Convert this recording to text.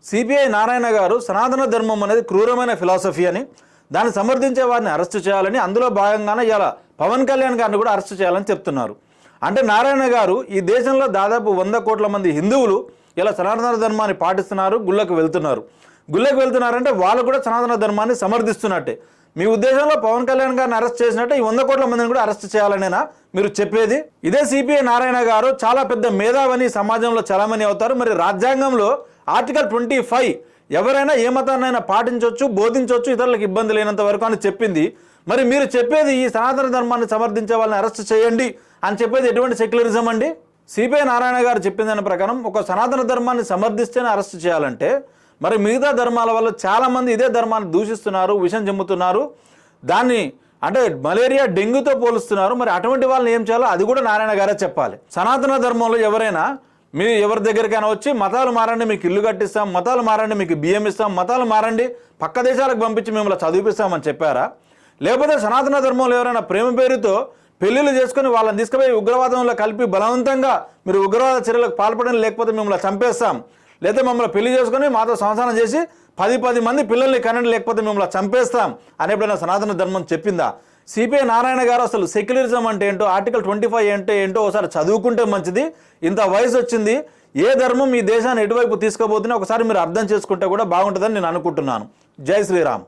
CPI Narayana గారు సనాతన ధర్మం అనేది క్రూరమైన ఫిలాసఫీ అని, దాన్ని సమర్థించే వారిని అరెస్ట్ చేయాలని, అందులో భాగంగానే ఇలా పవన్ కళ్యాణ్ గారిని కూడా అరెస్ట్ చేయాలని చెప్తున్నారు. అంటే నారాయణ గారు ఈ దేశంలో దాదాపు 100 కోట్ల మంది హిందువులు ఇలా సనాతన ధర్మాన్ని పాటిస్తున్నారు, గుళ్ళకు వెళ్తున్నారంటే వాళ్ళు కూడా సనాతన ధర్మాన్ని సమర్థిస్తున్నట్టే. మీ ఉద్దేశంలో పవన్ కళ్యాణ్ గారిని అరెస్ట్ చేసినట్టే ఈ 100 కోట్ల మందిని కూడా అరెస్ట్ చేయాలనేనా మీరు చెప్పేది? ఇదే సిపిఐ నారాయణ గారు చాలా పెద్ద మేధావని సమాజంలో చలామణి అవుతారు. మరి రాజ్యాంగంలో ఆర్టికల్ 25 ఎవరైనా ఏ మతాన్నైనా పాటించవచ్చు, బోధించవచ్చు, ఇతరులకు ఇబ్బంది లేనంత వరకు అని చెప్పింది. మరి మీరు చెప్పేది ఈ సనాతన ధర్మాన్ని సమర్థించే వాళ్ళని అరెస్ట్ చేయండి అని చెప్పేది ఎటువంటి సెక్యులరిజం అండి? సిపిఐ నారాయణ గారు చెప్పిన దాని ప్రకారం ఒక సనాతన ధర్మాన్ని సమర్థిస్తేనే అరెస్ట్ చేయాలంటే, మరి మిగతా ధర్మాల వల్ల చాలామంది ఇదే ధర్మాన్ని దూషిస్తున్నారు, విషం చెమ్ముతున్నారు, దాన్ని అంటే మలేరియా డెంగ్యూతో పోలుస్తున్నారు. మరి అటువంటి వాళ్ళని ఏం చేయాలో అది కూడా నారాయణ గారే చెప్పాలి. సనాతన ధర్మంలో ఎవరైనా మీరు ఎవరి దగ్గరికైనా వచ్చి మతాలు మారండి, మీకు ఇల్లు కట్టిస్తాం, మతాలు మారండి, మీకు బియ్యం ఇస్తాం, మతాలు మారండి, పక్క దేశాలకు పంపించి మిమ్మల్ని చదివిపిస్తామని చెప్పారా? లేకపోతే సనాతన ధర్మంలో ఎవరైనా ప్రేమ పేరుతో పెళ్లిళ్ళు చేసుకుని వాళ్ళని తీసుకుపోయి ఉగ్రవాదంలో కలిపి బలవంతంగా మీరు ఉగ్రవాద చర్యలకు పాల్పడని, లేకపోతే మిమ్మల్ని చంపేస్తాం, లేదా మమ్మల్ని పెళ్లి చేసుకుని మాతో సంసారం చేసి 10 మంది పిల్లల్ని కనండి, లేకపోతే మిమ్మల్ని చంపేస్తాం అని ఎప్పుడైనా సనాతన ధర్మం చెప్పిందా? సిపిఐ నారాయణ గారు అసలు సెక్యులరిజం అంటే ఏంటో, ఆర్టికల్ 25 అంటే ఏంటో ఒకసారి చదువుకుంటే మంచిది. ఇంత వయసు వచ్చింది, ఏ ధర్మం ఈ దేశాన్ని ఎటువైపు తీసుకుపోతుందో ఒకసారి మీరు అర్థం చేసుకుంటే కూడా బాగుంటుందని నేను అనుకుంటున్నాను. జై శ్రీరామ్.